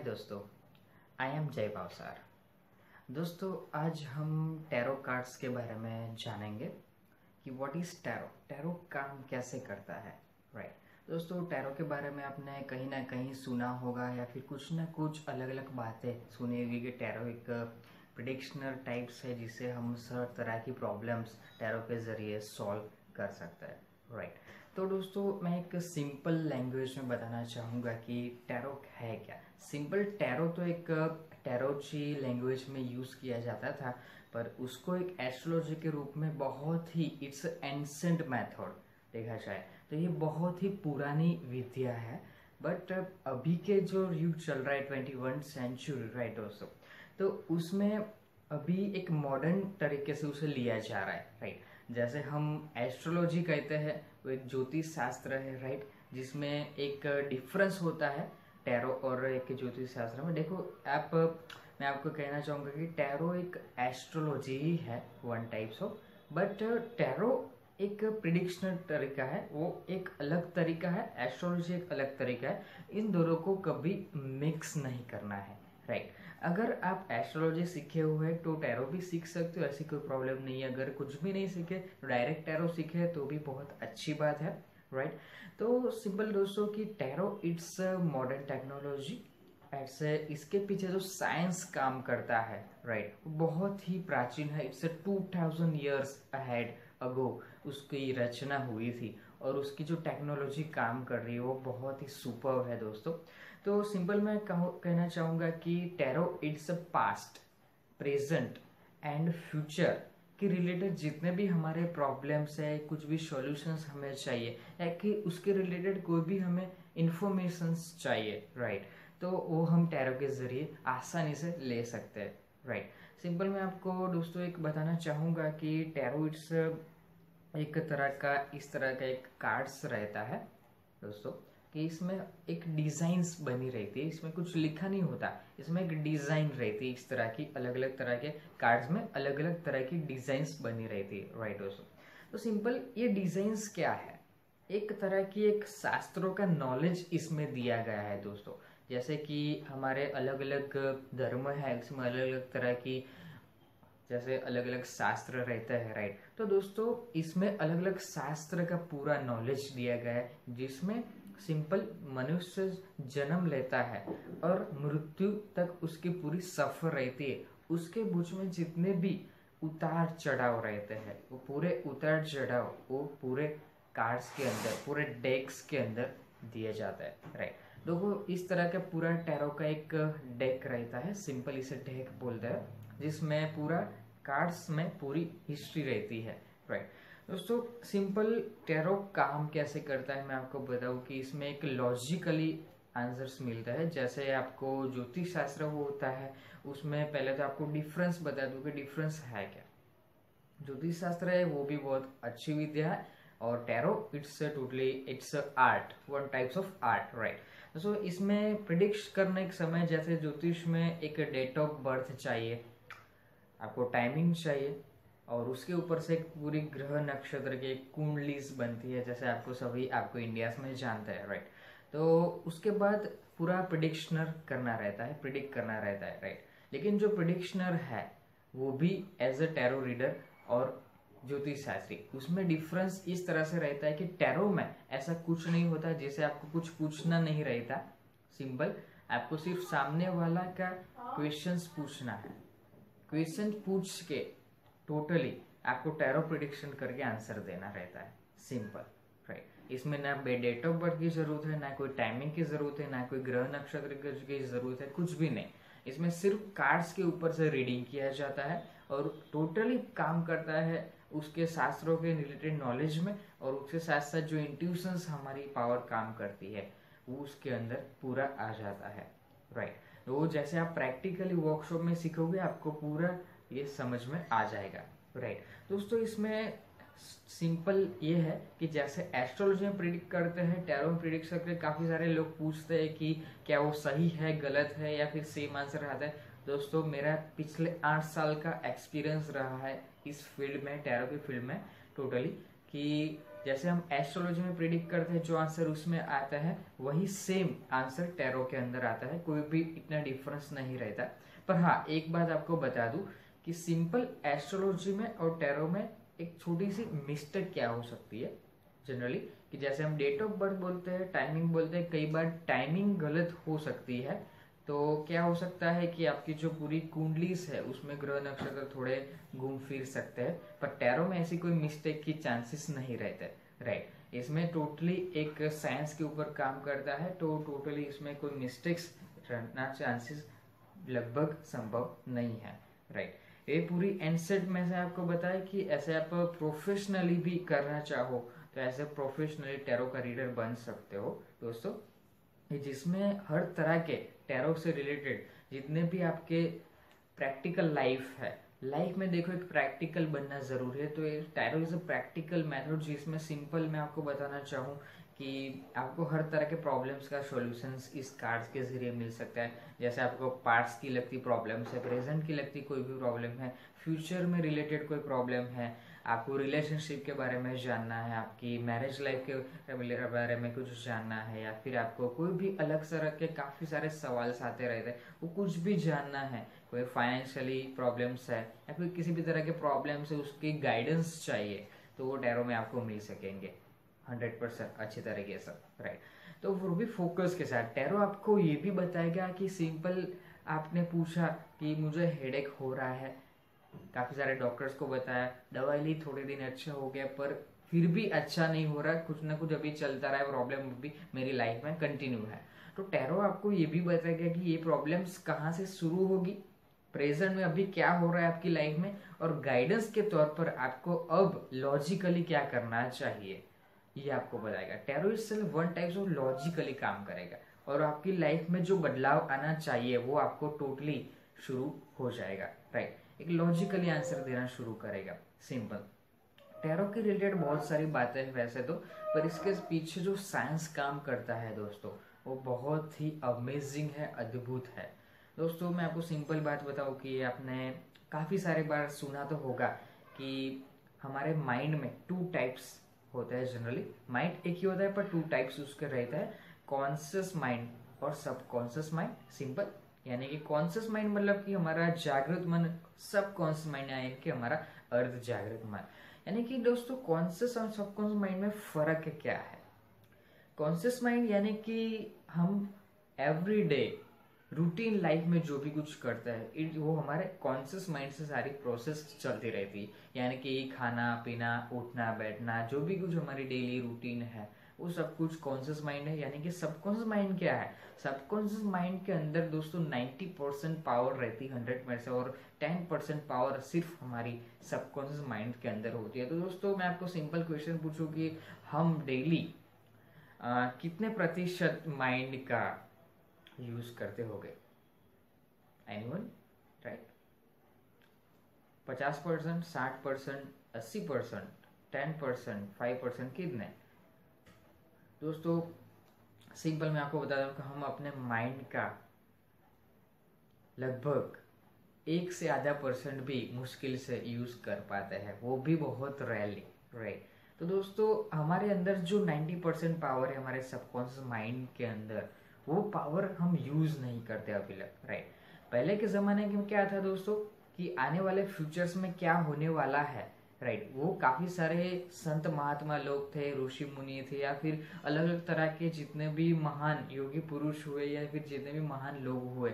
दोस्तों, I am जय भावसार। दोस्तों, आज हम टैरो कार्ड्स के बारे में जानेंगे कि व्हाट इज टैरो, टैरो काम कैसे करता है। राइट दोस्तों, टैरो के बारे में आपने कहीं ना कहीं सुना होगा या फिर कुछ ना कुछ अलग अलग बातें सुनी होगी कि टैरो एक प्रिडिक्शनर टाइप्स है जिससे हम हर तरह की प्रॉब्लम्स टैरो के जरिए सॉल्व कर सकते हैं। राइट तो दोस्तों, मैं एक सिंपल लैंग्वेज में बताना चाहूँगा कि टैरो है क्या। सिंपल टैरो तो एक टैरोची लैंग्वेज में यूज़ किया जाता था, पर उसको एक एस्ट्रोलॉजी के रूप में बहुत ही इट्स एंसेंट मेथड देखा जाए तो ये बहुत ही पुरानी विद्या है। बट अभी के जो युग चल रहा है 21 सेंचुरी, राइट दोस्तों, तो उसमें अभी एक मॉडर्न तरीके से उसे लिया जा रहा है। राइट जैसे हम एस्ट्रोलॉजी कहते हैं, वो एक ज्योतिष शास्त्र है। राइट जिसमें एक डिफरेंस होता है टैरो और एक ज्योतिष शास्त्र में। देखो मैं आपको कहना चाहूंगा कि टैरो एक एस्ट्रोलॉजी ही है, one types of, but tarot एक प्रिडिक्शनल तरीका है, वो एक अलग तरीका है, एस्ट्रोलॉजी एक अलग तरीका है। इन दोनों को कभी मिक्स नहीं करना है। राइट अगर आप एस्ट्रोलॉजी सीखे हुए हैं तो टैरो भी सीख सकते हो, ऐसी कोई प्रॉब्लम नहीं है। अगर कुछ भी नहीं सीखे तो डायरेक्ट टैरो सीखे तो भी बहुत अच्छी बात है। राइट तो सिंपल दोस्तों कि टैरो इट्स मॉडर्न टेक्नोलॉजी, ऐसे इसके पीछे जो साइंस काम करता है, राइट बहुत ही प्राचीन है। इट्स 2000 ईयर्स अहेड अगो उसकी रचना हुई थी और उसकी जो टेक्नोलॉजी काम कर रही है वो बहुत ही सुपर्ब है दोस्तों। तो सिंपल मैं कहना चाहूंगा कि tarot it's a past, present and future के रिलेटेड जितने भी हमारे प्रॉब्लम्स है, कुछ भी सॉल्यूशंस हमें चाहिए या कि उसके रिलेटेड कोई भी हमें इंफॉर्मेशंस चाहिए, राइट तो वो हम टैरो के जरिए आसानी से ले सकते हैं। राइट सिंपल मैं आपको दोस्तों एक बताना चाहूंगा कि टैरो इट्स एक तरह का इस तरह का एक कार्ड्स रहता है दोस्तों कि इसमें एक डिजाइन्स बनी रहती है, इसमें कुछ लिखा नहीं होता, इसमें एक डिजाइन रहती है। इस तरह की अलग अलग तरह के कार्ड्स में अलग अलग तरह की डिजाइन्स बनी रहती है। राइट दोस्तों, तो सिंपल ये डिजाइन्स क्या है, एक तरह की एक शास्त्रों का नॉलेज इसमें दिया गया है दोस्तों। जैसे कि हमारे अलग अलग धर्म है, इसमें अलग अलग तरह की जैसे अलग अलग शास्त्र रहता है। राइट तो दोस्तों इसमें अलग अलग शास्त्र का पूरा नॉलेज दिया गया है, जिसमें सिंपल मनुष्य जन्म लेता है और मृत्यु तक उसकी पूरी सफर रहती है, उसके बीच में जितने भी उतार चढ़ाव रहते हैं वो पूरे उतार चढ़ाव वो पूरे कार्ड्स के अंदर, पूरे डेक्स के अंदर दिया जाता है। राइट देखो इस तरह का पूरा टैरो का एक डेक रहता है, सिंपल इसे डेक बोलते हैं, जिसमें पूरा कार्ड्स में पूरी हिस्ट्री रहती है। राइट दोस्तों, सिंपल टैरो काम कैसे करता है मैं आपको बताऊं कि इसमें एक लॉजिकली आंसर्स मिलता है। जैसे आपको ज्योतिष शास्त्र वो होता है, उसमें पहले तो आपको डिफरेंस बता दूं कि डिफरेंस है क्या। ज्योतिष शास्त्र है वो भी बहुत अच्छी विद्या है और tarot it's totally it's art, one types of art. Right दोस्तों, इसमें प्रिडिक्ट करने के समय जैसे ज्योतिष में एक डेट ऑफ बर्थ चाहिए, आपको टाइमिंग चाहिए और उसके ऊपर से एक पूरी ग्रह नक्षत्र की एक कुंडलीस बनती है, जैसे आपको इंडिया में जानते हैं। राइट तो उसके बाद पूरा प्रिडिक्शनर करना रहता है, प्रिडिक्ट करना रहता है। राइट लेकिन जो प्रिडिक्शनर है वो भी एज अ टैरो रीडर और ज्योतिष शास्त्री, उसमें डिफरेंस इस तरह से रहता है कि टैरो में ऐसा कुछ नहीं होता जैसे आपको कुछ पूछना नहीं रहता। सिंपल आपको सिर्फ सामने वाला का क्वेश्चंस पूछना है, क्वेश्चन पूछ के टोटली आपको टैरो प्रिडिक्शन करके आंसर देना रहता है। सिंपल राइट इसमें ना डेट ऑफ बर्थ की जरूरत है, ना कोई टाइमिंग की जरूरत है, ना कोई ग्रह नक्षत्र की जरूरत है, कुछ भी नहीं। इसमें सिर्फ कार्ड्स के ऊपर से रीडिंग किया जाता है और टोटली काम करता है उसके शास्त्रों के रिलेटेड नॉलेज में, और उसके साथ साथ जो इंट्यूशंस हमारी पावर काम करती है वो उसके अंदर पूरा आ जाता है। राइट तो जैसे आप प्रैक्टिकली वर्कशॉप में सीखोगे आपको पूरा ये समझ में आ जाएगा। राइट दोस्तों, इसमें सिंपल ये है कि जैसे एस्ट्रोलॉजी में प्रिडिक्ट करते हैं, टैरो में प्रिडिक्ट करते हैं, काफी सारे लोग पूछते हैं कि क्या वो सही है, गलत है या फिर सेम आंसर आता है। दोस्तों मेरा पिछले 8 साल का एक्सपीरियंस रहा है इस फील्ड में, टैरो की फील्ड में टोटली, कि जैसे हम एस्ट्रोलॉजी में प्रिडिक्ट करते हैं जो आंसर उसमें आता है वही सेम आंसर टैरो के अंदर आता है, कोई भी इतना डिफरेंस नहीं रहता। पर हाँ, एक बात आपको बता दूं कि सिंपल एस्ट्रोलॉजी में और टैरो में एक छोटी सी मिस्टेक क्या हो सकती है जनरली, कि जैसे हम डेट ऑफ बर्थ बोलते हैं, टाइमिंग बोलते हैं, कई बार टाइमिंग गलत हो सकती है। तो क्या हो सकता है कि आपकी जो पूरी कुंडलीस है उसमें ग्रह नक्षत्र थोड़े घूम फिर सकते हैं, पर टैरो में ऐसी कोई मिस्टेक की चांसेस नहीं रहते, राइट। इसमें टोटली एक साइंस के ऊपर काम करता है, तो टोटली इसमें कोई मिस्टेक्स रहना चांसेस लगभग संभव नहीं है, राइट। ये पूरी एनसेट में से आपको बताया कि ऐसे आप प्रोफेशनली भी करना चाहो तो ऐसे प्रोफेशनली टैरो का रीडर बन सकते हो दोस्तों, जिसमें हर तरह के टैरो से रिलेटेड जितने भी आपके प्रैक्टिकल लाइफ है, लाइफ में देखो एक प्रैक्टिकल बनना जरूरी है, तो ये tarot is a practical method जिसमें सिंपल मैं आपको बताना चाहूँ कि आपको हर तरह के प्रॉब्लम्स का सॉल्यूशंस इस कार्ड्स के जरिए मिल सकता है। जैसे आपको पास्ट की लगती प्रॉब्लम्स है, प्रेजेंट की लगती कोई भी प्रॉब्लम है, फ्यूचर में रिलेटेड कोई प्रॉब्लम है, आपको रिलेशनशिप के बारे में जानना है, आपकी मैरिज लाइफ के बारे में कुछ जानना है, या फिर आपको कोई भी अलग तरह के काफी सारे सवाल आते रहते हैं, वो कुछ भी जानना है, कोई फाइनेंशियली प्रॉब्लम्स है या फिर किसी भी तरह के प्रॉब्लम्स है, उसकी गाइडेंस चाहिए तो वो टैरो में आपको मिल सकेंगे 100% अच्छी तरीके से, राइट। तो वो भी फोकस के साथ टैरो आपको ये भी बताएगा कि सिंपल आपने पूछा कि मुझे हेडेक हो रहा है, काफी सारे डॉक्टर्स को बताया, दवाई ली, थोड़े दिन अच्छा हो गया, पर फिर भी अच्छा नहीं हो रहा, कुछ ना कुछ अभी चलता रहा है, प्रॉब्लम भी मेरी लाइफ में कंटिन्यू है। तो टैरो आपको ये भी बताएगा कि ये प्रॉब्लम्स कहाँ से शुरू होगी, प्रेजेंट में अभी क्या हो रहा है आपकी लाइफ में, और गाइडेंस के तौर पर आपको अब लॉजिकली क्या करना चाहिए ये आपको बताएगा। Tarot itself one type of logically काम करेगा और आपकी लाइफ में जो बदलाव आना चाहिए वो आपको टोटली शुरू हो जाएगा, राइट। एक लॉजिकली आंसर देना शुरू करेगा, सिंपल। टैरो के रिलेटेड बहुत सारी बातें हैं वैसे तो, पर इसके पीछे जो साइंस काम करता है दोस्तों वो बहुत ही अमेजिंग है, अद्भुत है दोस्तों। मैं आपको सिंपल बात बताऊं कि आपने काफी सारे बार सुना तो होगा कि हमारे माइंड में 2 टाइप्स होता है जनरली। माइंड एक ही होता है पर 2 टाइप्स उसके रहता है, कॉन्शियस माइंड और सबकॉन्शियस माइंड। सिंपल, यानी कि कॉन्शियस माइंड मतलब कि हमारा जागृत मन, सबकॉन्शियस माइंड यानी कि हमारा अर्ध जागृत मन। यानी कि दोस्तों कॉन्शियस और सबकॉन्शियस माइंड में फर्क क्या है। कॉन्शियस माइंड यानी कि हम एवरी डे रूटीन लाइफ में जो भी कुछ करता है वो हमारे कॉन्शियस माइंड से सारी प्रोसेस चलती रहती है, यानी कि खाना पीना उठना बैठना जो भी कुछ हमारी डेली रूटीन है वो सब कुछ कॉन्शियस माइंड है। यानी कि सबकॉन्शियस माइंड क्या है, सबकॉन्शियस माइंड के अंदर दोस्तों 90% पावर रहती है 100 में से, और 10% पावर सिर्फ हमारी सबकॉन्शियस माइंड के अंदर होती है। तो दोस्तों मैं आपको सिंपल क्वेश्चन पूछूं कि हम डेली कितने प्रतिशत माइंड का यूज करते होगे, एनीवन, राइट। 50%, 60%, 80%, 10%, 5%, कितने दोस्तों। सिंपल मैं आपको बता दूं कि हम अपने माइंड का लगभग 1 से आधा % भी मुश्किल से यूज कर पाते हैं, वो भी बहुत रेयरली, राइट। तो दोस्तों हमारे अंदर जो 90% पावर है हमारे सबकॉन्शियस माइंड के अंदर, वो पावर हम यूज नहीं करते अभी तक, राइट। पहले के जमाने में क्या था दोस्तों कि आने वाले फ्यूचर्स में क्या होने वाला है, राइट, वो काफी सारे संत महात्मा लोग थे, ऋषि मुनि थे, या फिर अलग अलग तरह के जितने भी महान योगी पुरुष हुए या फिर जितने भी महान लोग हुए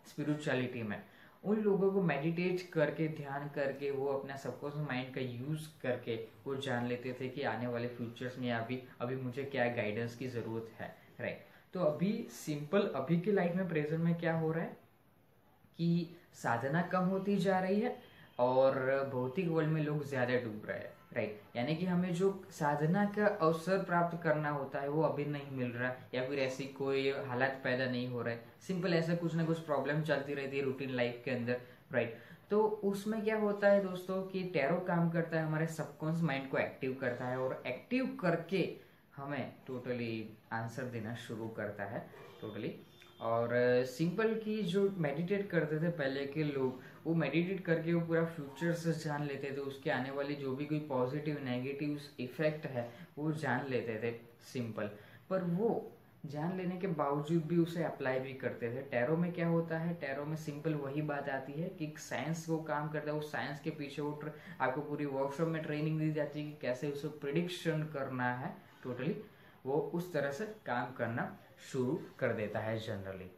स्पिरिचुअलिटी में, उन लोगों को मेडिटेट करके ध्यान करके वो अपना सबकॉन्शियस माइंड का यूज करके वो जान लेते थे कि आने वाले फ्यूचर्स में अभी अभी मुझे क्या गाइडेंस की जरूरत है, राइट। तो अभी सिंपल अभी की लाइफ में प्रेजेंट में क्या हो रहा है कि साधना कम होती जा रही है और भौतिक वर्ल्ड में लोग ज्यादा डूब रहे हैं, राइट। यानी कि हमें जो साधना का अवसर प्राप्त करना होता है वो अभी नहीं मिल रहा, या फिर ऐसी कोई हालात पैदा नहीं हो रहा है। सिंपल ऐसा कुछ ना कुछ प्रॉब्लम चलती रहती है रूटीन लाइफ के अंदर, राइट। तो उसमें क्या होता है दोस्तों कि टैरो काम करता है, हमारे सबकॉन्शियस माइंड को एक्टिव करता है और एक्टिव करके हमें टोटली आंसर देना शुरू करता है, टोटली। और सिंपल की जो मेडिटेट करते थे पहले के लोग, वो मेडिटेट करके वो पूरा फ्यूचर से जान लेते थे, उसके आने वाली जो भी कोई पॉजिटिव नेगेटिव इफेक्ट है वो जान लेते थे सिंपल। पर वो जान लेने के बावजूद भी उसे अप्लाई भी करते थे। टैरो में क्या होता है, टैरो में सिंपल वही बात आती है कि साइंस वो काम करता है, वो साइंस के पीछे वो आपको पूरी वर्कशॉप में ट्रेनिंग दी जाती है कि कैसे उसे प्रिडिक्शन करना है टोटली। वो उस तरह से काम करना शुरू कर देता है जनरली।